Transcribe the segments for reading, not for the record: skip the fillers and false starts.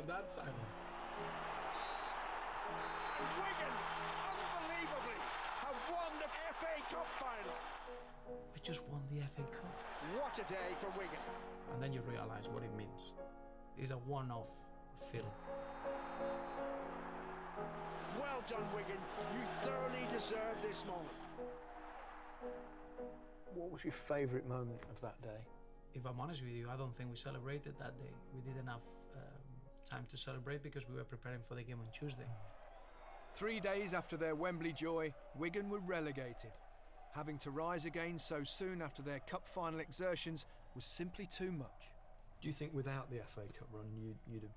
at that, Simon. And Wigan, unbelievably, have won the FA Cup final. We just won the FA Cup. What a day for Wigan. And then you realise what it means. It's a one-off feeling. Well done, Wigan. You thoroughly deserve this moment. What was your favourite moment of that day? If I'm honest with you, I don't think we celebrated that day. We did enough time to celebrate because we were preparing for the game on Tuesday. 3 days after their Wembley joy, Wigan were relegated. Having to rise again so soon after their cup final exertions was simply too much. Do you think without the FA Cup run you'd have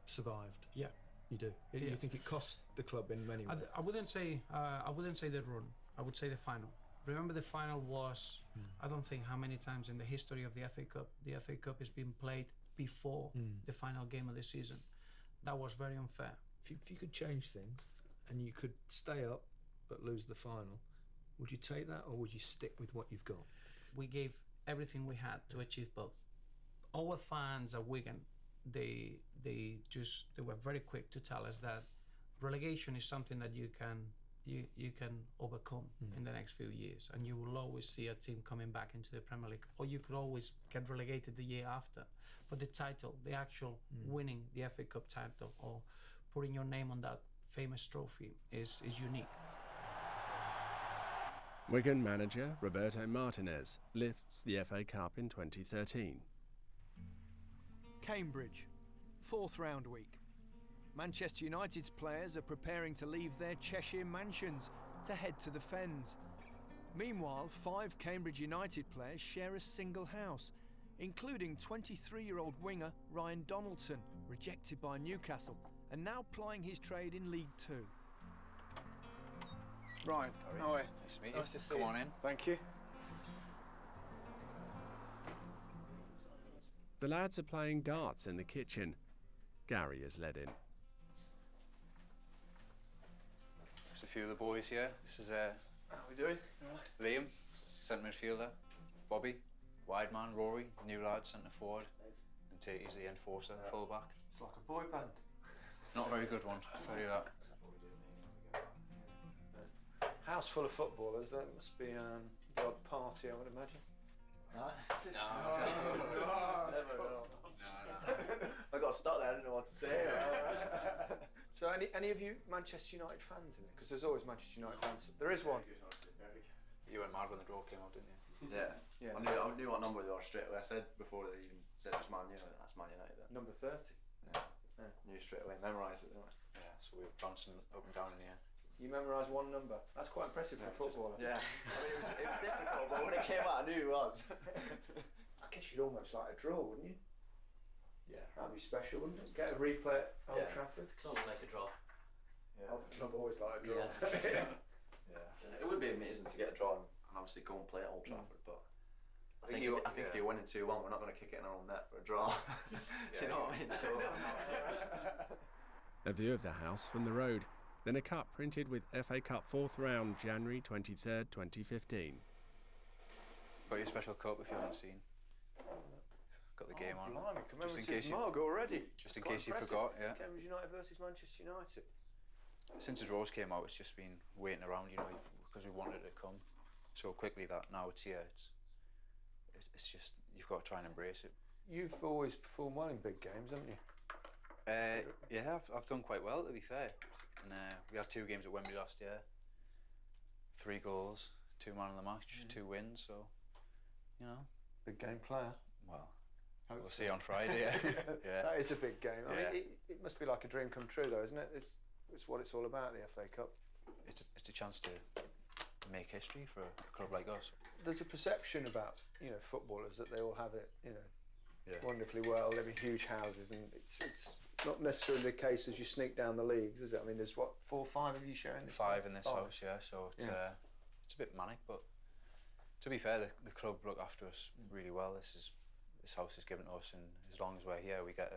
survived? Yeah. You do? Yeah. You think it cost the club in many ways? I wouldn't say the run. I would say the final. Remember, the final was, I don't think how many times in the history of the FA Cup has been played before the final game of the season. That was very unfair. If you could change things and you could stay up but lose the final, would you take that or would you stick with what you've got? We gave everything we had to achieve both. Our fans at Wigan, they were very quick to tell us that relegation is something that you can overcome in the next few years, and you will always see a team coming back into the Premier League, or you could always get relegated the year after. But the title, the actual winning the FA Cup title or putting your name on that famous trophy is unique. Wigan manager Roberto Martinez lifts the FA Cup in 2013. Cambridge, 4th round week. Manchester United's players are preparing to leave their Cheshire mansions to head to the Fens. Meanwhile, 5 Cambridge United players share a single house, including 23-year-old winger Ryan Donaldson, rejected by Newcastle, and now plying his trade in League Two. Ryan, how are you? Nice to meet you. Nice to see you. Come on in. Thank you. The lads are playing darts in the kitchen. Gary is led in. Just a few of the boys here. This is How are we doing? All right. Liam, centre midfielder. Bobby, wide man. Rory, new lad, centre forward. And Tatey's the enforcer, full back. It's like a boy band. Not a very good one, I'll tell you that. House full of footballers, there must be the odd party, I would imagine. No. Never. I got stuck there, I didn't know what to say. So any of you Manchester United fans in it? Because there's always Manchester United fans. There is one. You went mad when the draw came out, didn't you? Yeah. I knew what number they were straight away. I said before they even said it was Man United, that's Man United then. Number 30. Yeah. Knew straight away, memorised it, didn't I? Yeah, so we were bouncing up and down in the air. You memorise one number. That's quite impressive for a footballer. Yeah. I mean, it was difficult, but when it came out, I knew who it was. I guess you'd almost like a draw, wouldn't you? Yeah. That'd be special, wouldn't it? Get a replay at Old Trafford. The club would like a draw. Yeah. The club always like a draw. Yeah. It would be amazing to get a draw and obviously go and play at Old Trafford, but I think if you're winning 2-1, we're not going to kick it in our own net for a draw. You know what I mean? So. A view of the house from the road. Then a cup printed with FA Cup 4th round, January 23rd, 2015. Got your special cup if you haven't seen. Got the game on. Blimey, commemorative mug already. Just in case you forgot, yeah. Cambridge United versus Manchester United. Since the draws came out, it's just been waiting around, you know, because we wanted it to come so quickly that now it's here. It's just, you've got to try and embrace it. You've always performed well in big games, haven't you? Yeah, I've done quite well, to be fair. And we had 2 games at Wembley last year. 3 goals, 2 man of the match, 2 wins, so, you know. Big game player. Well, we'll see on Friday. Yeah. That is a big game. I mean, it must be like a dream come true, though, isn't it? It's what it's all about, the FA Cup. It's a chance to make history for a club like us. There's a perception about, you know, footballers that they all have it, you know, wonderfully well, live in huge houses, and it's not necessarily the case as you sneak down the leagues, is it? I mean, there's what, 4 or 5 of you sharing this? 5 in this house, yeah. So it's a bit manic, but to be fair, the club look after us really well. This house is given to us, and as long as we're here, we get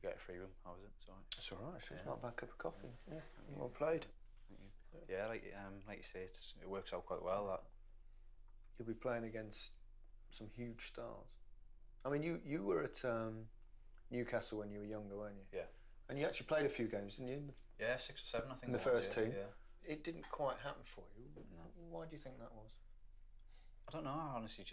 a free room. How is it? It's all right. It's all right. It's not a bad cup of coffee. Yeah, well played. Thank you. Yeah, like you say, it works out quite well. That you'll be playing against some huge stars. I mean, you were at Newcastle when you were younger, weren't you? Yeah. And you actually played a few games, didn't you? Yeah, 6 or 7, I think. In the it was, first yeah, team. Yeah. It didn't quite happen for you. No. Why do you think that was? I don't know. I honestly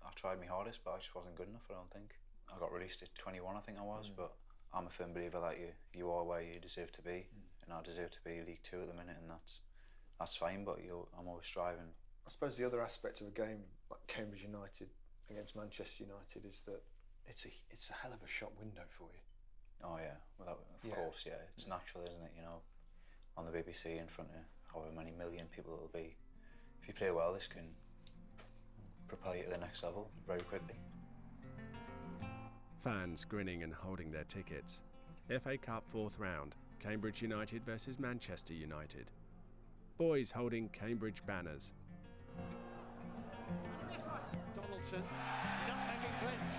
I tried my hardest, but I just wasn't good enough. I don't think. I got released at 21, I think I was, but I'm a firm believer that you are where you deserve to be, and I deserve to be League 2 at the minute, and that's fine. But I'm always striving. I suppose the other aspect of a game like Cambridge United against Manchester United is that it's a hell of a shop window for you. Oh yeah, of course, yeah. It's natural, isn't it? You know, on the BBC in front of however many million people it'll be. If you play well, this can propel you to the next level very quickly. Fans grinning and holding their tickets. FA Cup 4th round, Cambridge United versus Manchester United. Boys holding Cambridge banners. Donaldson, nutmegging Blint.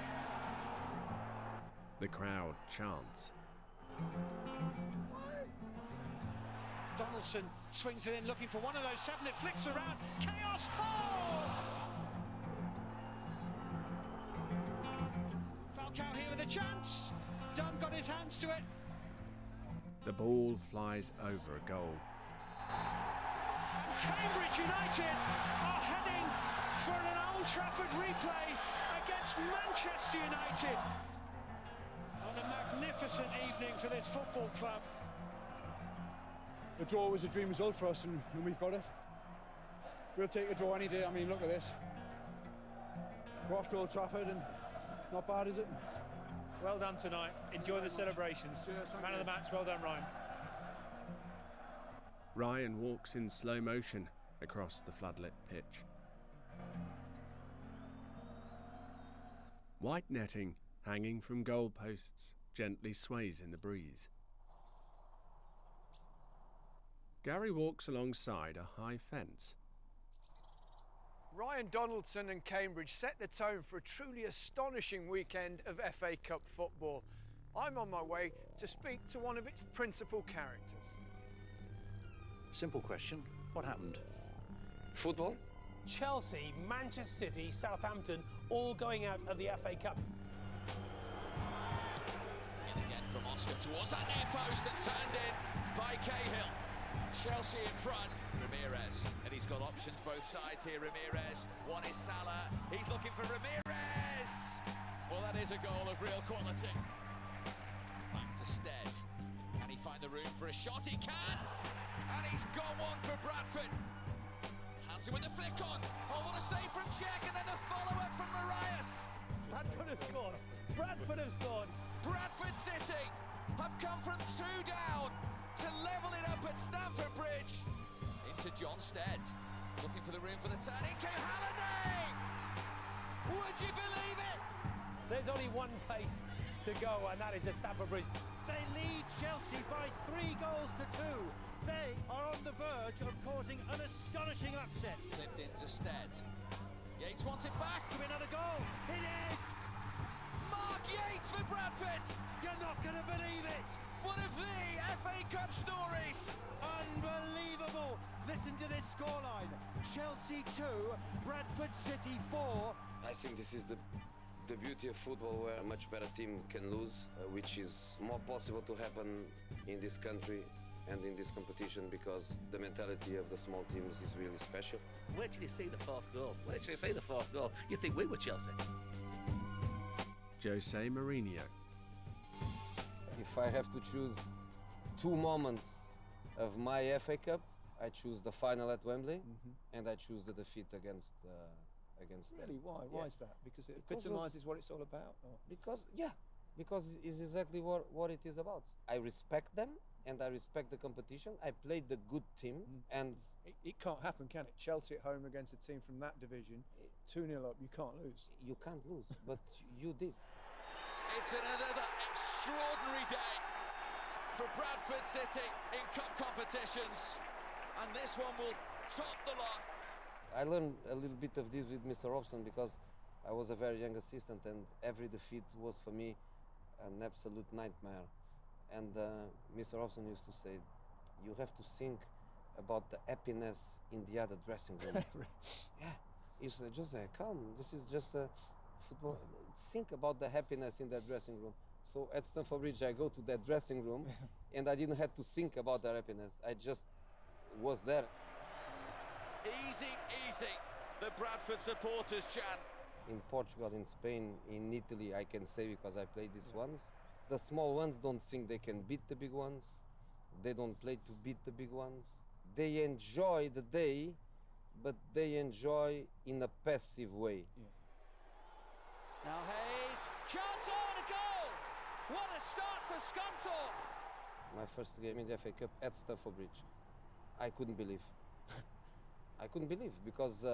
The crowd chants. Donaldson swings it in, looking for one of those 7. It flicks around. Chaos! Oh! Falcao here with a chance. Dunn got his hands to it. The ball flies over a goal. And Cambridge United are heading for an Old Trafford replay against Manchester United. On a magnificent evening for this football club. The draw was a dream result for us, and we've got it. We'll take a draw any day. I mean, look at this. We're off to Old Trafford, and not bad, is it? Well done tonight. Enjoy the celebrations. Man of the match, well done, Ryan. Ryan walks in slow motion across the floodlit pitch. White netting hanging from goalposts gently sways in the breeze. Gary walks alongside a high fence. Ryan Donaldson and Cambridge set the tone for a truly astonishing weekend of FA Cup football. I'm on my way to speak to one of its principal characters. Simple question, what happened? Football? Chelsea, Manchester City, Southampton, all going out of the FA Cup. In again from Oscar towards that near post and turned in by Cahill. Chelsea in front, Ramirez, and he's got options both sides here, Ramirez. One is Salah, he's looking for Ramirez! Well, that is a goal of real quality. Back to Stead. Can he find the room for a shot? He can! And he's got one for Bradford. Hansen with the flick on. Oh, what a save from Czech, and then a follow-up from Marias. Bradford have scored. Bradford have scored. Bradford City have come from 2 down to level it up at Stamford Bridge. Into John Stead, looking for the room for the turn. In came Halliday! Would you believe it? There's only one place to go, and that is at Stamford Bridge. They lead Chelsea by 3 goals to 2. They are on the verge of causing an astonishing upset. Clipped into Stead. Yates wants it back. Could be another goal. It is! Mark Yates for Bradford! You're not going to believe it! One of the FA Cup stories! Unbelievable! Listen to this scoreline. Chelsea 2, Bradford City 4. I think this is the beauty of football, where a much better team can lose, which is more possible to happen in this country and in this competition, because the mentality of the small teams is really special. Wait till you see the 4th goal. Wait till you see the 4th goal. You think we were Chelsea? Jose Mourinho. If I have to choose 2 moments of my FA Cup, I choose the final at Wembley, and I choose the defeat against Really? Why? Why is that? Because it epitomises what it's all about? Or? Because it's exactly what it is about. I respect them, and I respect the competition. I played the good team, and it can't happen, can it? Chelsea at home against a team from that division, 2-0 up, you can't lose. You can't lose, but you did. It's another extraordinary day for Bradford City in cup competitions, and this one will top the lot. I learned a little bit of this with Mr. Robson, because I was a very young assistant, and every defeat was for me an absolute nightmare. And Mr. Robson used to say, you have to think about the happiness in the other dressing room. Yeah, he said, just calm, this is just a football. Think about the happiness in that dressing room. So at Stamford Bridge, I go to that dressing room, and I didn't have to think about the happiness. I just was there. Easy, easy, the Bradford supporters chant. In Portugal, in Spain, in Italy, I can say because I played these ones. The small ones don't think they can beat the big ones. They don't play to beat the big ones. They enjoy the day, but they enjoy in a passive way. Now Hayes, chance on a goal! What a start for Scunthorpe! My first game in the FA Cup at Stamford Bridge. I couldn't believe. I couldn't believe because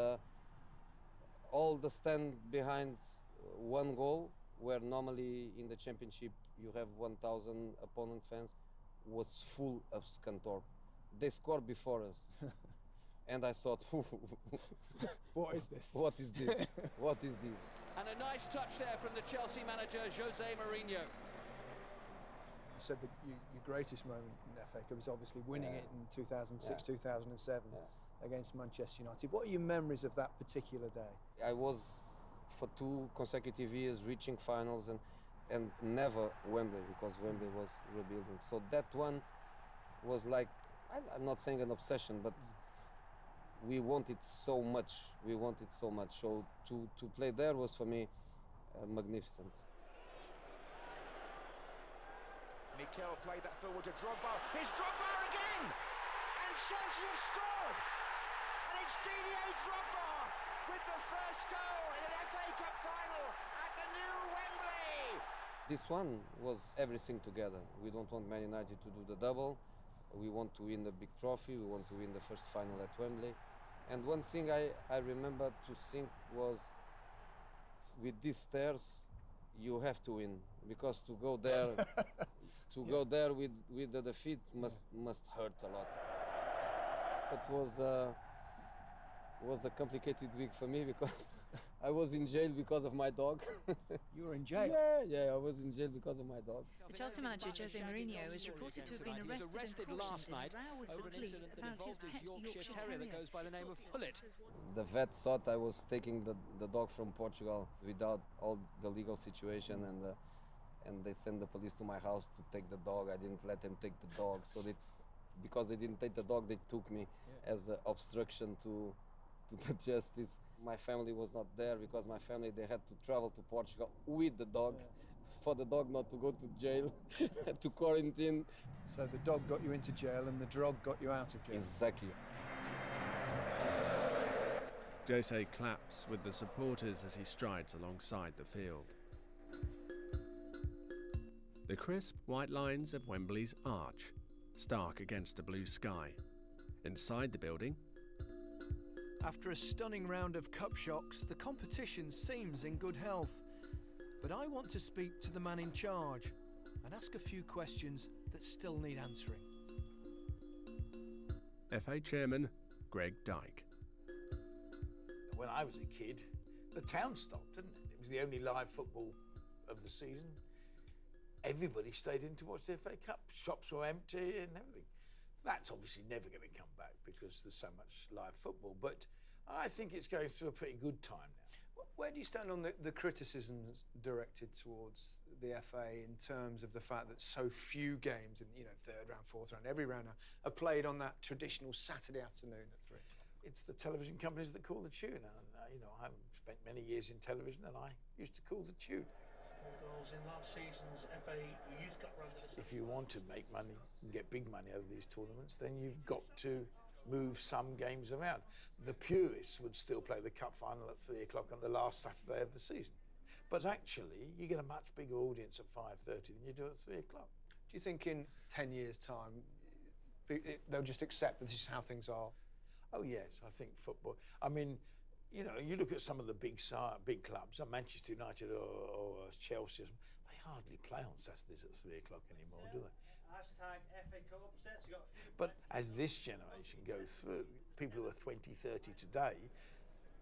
all the stand behind one goal, where normally in the Championship you have 1,000 opponent fans, was full of Scunthorpe. They scored before us. And I thought, what is this? What is this? What is this? And a nice touch there from the Chelsea manager, Jose Mourinho. You said that your greatest moment in FA Cup was obviously winning it in 2006, 2007 against Manchester United. What are your memories of that particular day? I was, for 2 consecutive years, reaching finals and never Wembley, because Wembley was rebuilding. So that one was like, I'm not saying an obsession, but we wanted so much. We wanted so much. So to play there was for me magnificent. Mikel played that forward to Drogba. It's Drogba again! And Chelsea have scored! And it's Didier Drogba with the first goal in an FA Cup final at the new Wembley! This one was everything together. We don't want Man United to do the double. We want to win the big trophy. We want to win the first final at Wembley. And one thing I remember to think was, with these stairs, you have to win, because to go there, go there with the defeat must hurt a lot. It was a complicated week for me because I was in jail because of my dog. You were in jail? Yeah, I was in jail because of my dog. The Chelsea manager, Jose Mourinho, is reported to have been arrested and cautioned in a row with the police about his pet Yorkshire Terrier that goes by the name of Pullet. The vet thought I was taking the dog from Portugal without all the legal situation, and they sent the police to my house to take the dog. I didn't let them take the dog, so because they didn't take the dog, they took me as an obstruction to the justice. My family was not there because my family, they had to travel to Portugal with the dog for the dog not to go to jail, to quarantine. So the dog got you into jail and the drug got you out of jail. Exactly. Jose claps with the supporters as he strides alongside the field. The crisp white lines of Wembley's arch, stark against a blue sky. Inside the building, after a stunning round of cup shocks, the competition seems in good health. But I want to speak to the man in charge and ask a few questions that still need answering. FA Chairman Greg Dyke. When I was a kid, the town stopped, didn't it? It was the only live football of the season. Everybody stayed in to watch the FA Cup. Shops were empty and everything. That's obviously never going to come back because there's so much live football, but I think it's going through a pretty good time now. Where do you stand on the criticisms directed towards the FA in terms of the fact that so few games in third round, fourth round, every round now are played on that traditional Saturday afternoon at 3 o'clock? It's the television companies that call the tune, and I've spent many years in television, and I used to call the tune. Goals in last season's FA Youth Cup run. If you want to make money and get big money over these tournaments, then you've got to move some games around. The purists would still play the cup final at 3 o'clock on the last Saturday of the season. But actually, you get a much bigger audience at 5:30 than you do at 3 o'clock. Do you think in 10 years' time, they'll just accept that this is how things are? Oh, yes, I think football. I mean, you look at some of the big clubs, Manchester United or Chelsea, they hardly play on Saturdays at 3 o'clock anymore, do they? Hashtag FA Cup upsets. But as this generation goes through, people who are 20, 30 today,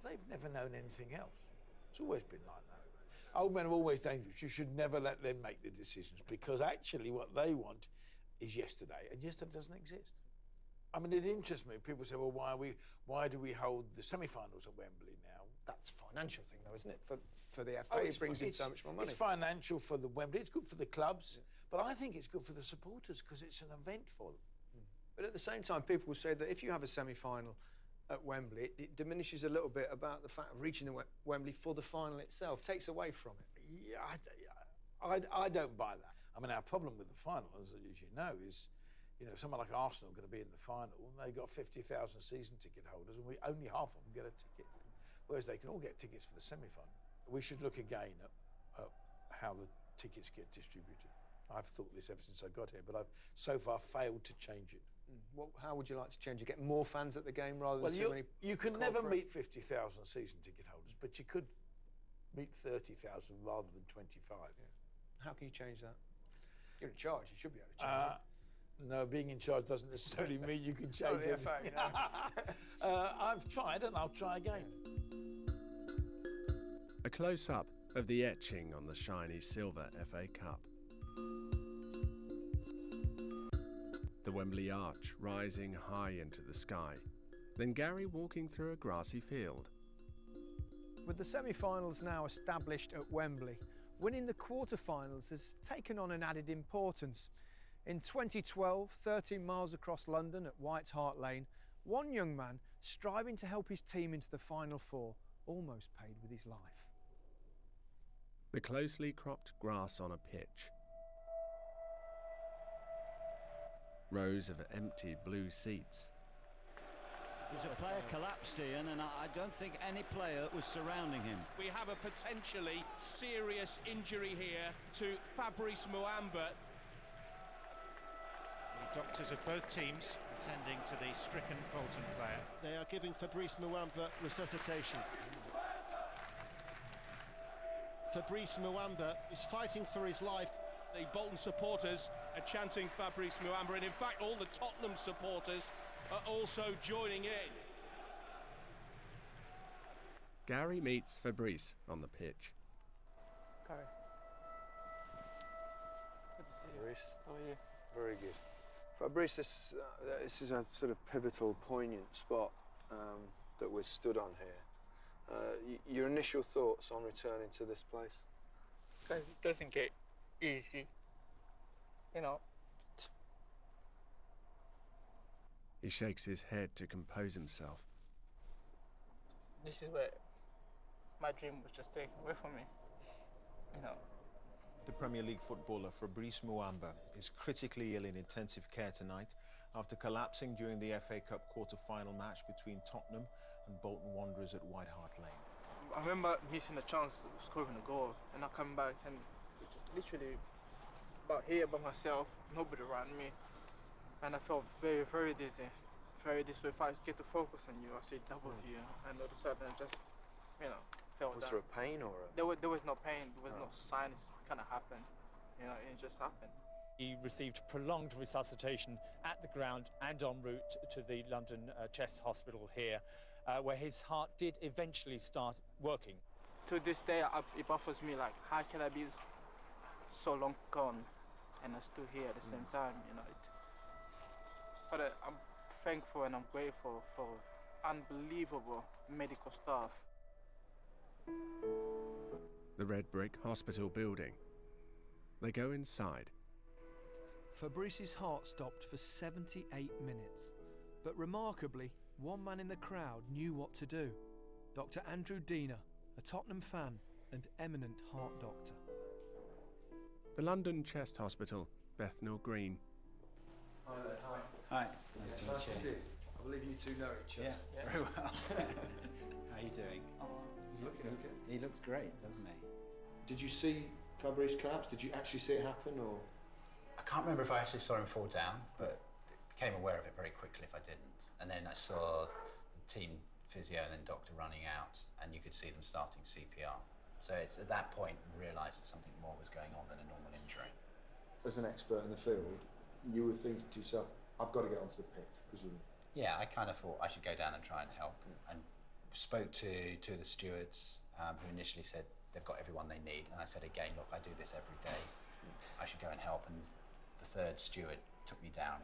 they've never known anything else. It's always been like that. Old men are always dangerous. You should never let them make the decisions, because actually what they want is yesterday, and yesterday doesn't exist. I mean, it interests me. People say, well, why do we hold the semi-finals at Wembley now? that's a financial thing, though, isn't it? For the FA, it brings in so much more money. It's financial for the Wembley. It's good for the clubs, but I think it's good for the supporters because it's an event for them. But at the same time, people will say that if you have a semi-final at Wembley, it diminishes a little bit about the fact of reaching the Wembley for the final itself, takes away from it. Yeah, I don't buy that. I mean, our problem with the final, as you know, is, you know, someone like Arsenal going to be in the final, and they've got 50,000 season ticket holders, and only half of them get a ticket, whereas they can all get tickets for the semi-final. We should look again at how the tickets get distributed. I've thought this ever since I got here, but I've so far failed to change it. How would you like to change it? Get more fans at the game rather than too many? You can never meet 50,000 season ticket holders, but you could meet 30,000 rather than 25. Yeah. How can you change that? You're in charge. You should be able to change it. No, being in charge doesn't necessarily mean you can change it. I've tried and I'll try again. A close-up of the etching on the shiny silver FA Cup. The Wembley arch rising high into the sky. Then Gary walking through a grassy field. With the semi-finals now established at Wembley, winning the quarter-finals has taken on an added importance. In 2012, 13 miles across London at White Hart Lane, one young man striving to help his team into the Final Four almost paid with his life. The closely cropped grass on a pitch. Rows of empty blue seats. The player collapsed, Ian, and I don't think any player was surrounding him. We have a potentially serious injury here to Fabrice Muamba. The doctors of both teams attending to the stricken Bolton player. They are giving Fabrice Muamba resuscitation. Fabrice Muamba is fighting for his life. The Bolton supporters are chanting Fabrice Muamba, and in fact all the Tottenham supporters are also joining in. Gary meets Fabrice on the pitch. Gary. Good to see you. Fabrice. How are you? Very good. Fabrice, this is a sort of pivotal, poignant spot that we're stood on here. Your initial thoughts on returning to this place? Guys, it doesn't get easy, you know. He shakes his head to compose himself. This is where my dream was just taken away from me, you know. The Premier League footballer Fabrice Muamba is critically ill in intensive care tonight after collapsing during the FA Cup quarter-final match between Tottenham and Bolton Wanderers at White Hart Lane. I remember missing a chance of scoring a goal and I come back and literally about here by myself, nobody around me, and I felt very, very dizzy. So if I get to focus on you, I see double view, and all of a sudden I just, you know, fell down. Was there a pain or a... There was no pain, there was no sign, it kind of happened, you know, it just happened. He received prolonged resuscitation at the ground and en route to the London Chest Hospital here, where his heart did eventually start working. To this day, it baffles me, like, how can I be so long gone and I'm still here at the same time, you know. But I'm thankful and I'm grateful for unbelievable medical staff. The red brick hospital building. They go inside. Fabrice's heart stopped for 78 minutes. But remarkably, one man in the crowd knew what to do. Dr. Andrew Deena, a Tottenham fan and eminent heart doctor. The London Chest Hospital, Bethnal Green. Hi there. Hi. Hi. Nice to see you. I believe you two know each other. Yeah, very well. How are you doing? He's looking okay. He looks great, doesn't he? Did you see Fabrice collapse? Did you actually see it happen, or...? I can't remember if I actually saw him fall down, but became aware of it very quickly if I didn't. And then I saw the team physio and then doctor running out, and you could see them starting CPR. So it's at that point realised that something more was going on than a normal injury. As an expert in the field, you were thinking to yourself, I've got to get onto the pitch, presumably. Yeah, I kind of thought I should go down and try and help, and spoke to two of the stewards who initially said they've got everyone they need, and I said again, look, I do this every day, I should go and help, and the third steward took me down.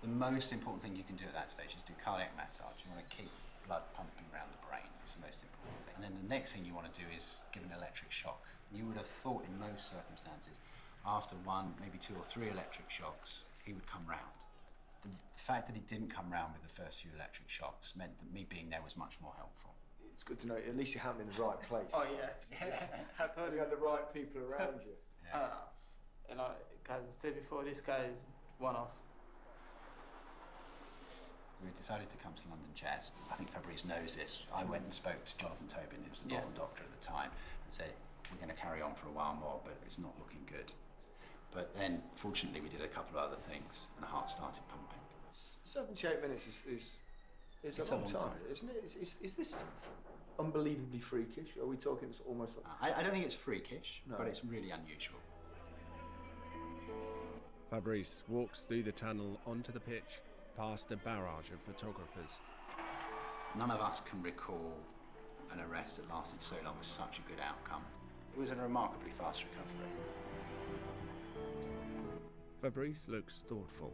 The most important thing you can do at that stage is do cardiac massage. You want to keep blood pumping around the brain. It's the most important thing. And then the next thing you want to do is give an electric shock. You would have thought in most circumstances, after one, maybe 2 or 3 electric shocks, he would come round. The fact that he didn't come round with the first few electric shocks meant that me being there was much more helpful. It's good to know at least you happened in the right place. Oh yeah. I told You had the right people around you. And guys, I said before, this guy is one-off. We decided to come to London Chess. I think Fabrice knows this. I went and spoke to Jonathan Tobin, who was the Bolton doctor at the time, and said, we're going to carry on for a while more, but it's not looking good. But then, fortunately, we did a couple of other things, and the heart started pumping. 78 minutes is a long time, isn't it? Is this unbelievably freakish? Are we talking almost like... I don't think it's freakish, but it's really unusual. Fabrice walks through the tunnel onto the pitch, past a barrage of photographers. None of us can recall an arrest that lasted so long with such a good outcome. It was a remarkably fast recovery. Fabrice looks thoughtful.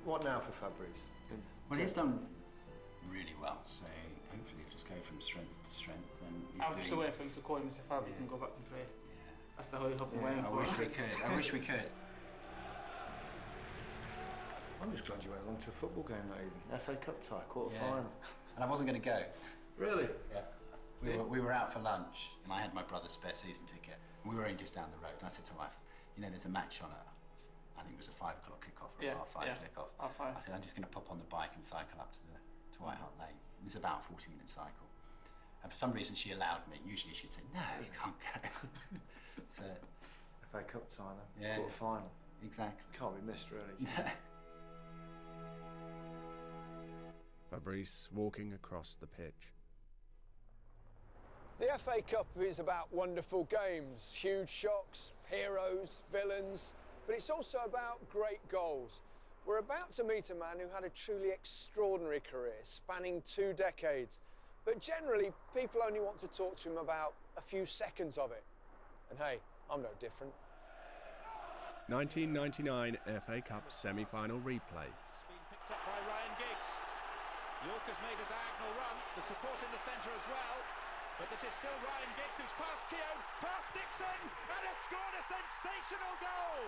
What now for Fabrice? Well, he's done really well, so hopefully he'll just go from strength to strength. And I'm just waiting for him to call him Mr. Fab, he can go back and play. That's the whole hope I'm waiting for. I wish we could. I wish we could. I'm just glad you went along to a football game, not even. FA Cup tie, quarter-final. And I wasn't going to go. Really? Yeah. We were out for lunch, and I had my brother's spare season ticket. We were only just down the road, and I said to my wife, you know, there's a match on at, I think it was a 5 o'clock kickoff or a half 5 kickoff. I said, I'm just going to pop on the bike and cycle up to White Hart Lane. It's about a 40-minute cycle. And for some reason, she allowed me. Usually she'd say, no, you can't go. So, FA Cup tie, yeah, quarter-final. Exactly. Can't be missed, really. Fabrice walking across the pitch. The FA Cup is about wonderful games, huge shocks, heroes, villains, but it's also about great goals. We're about to meet a man who had a truly extraordinary career, spanning 2 decades. But generally, people only want to talk to him about a few seconds of it. And hey, I'm no different. 1999 FA Cup semi-final replay. It's been picked up by Ryan Giggs. York has made a diagonal run, the support in the centre as well. But this is still Ryan Giggs who's past Keown, past Dixon, and has scored a sensational goal!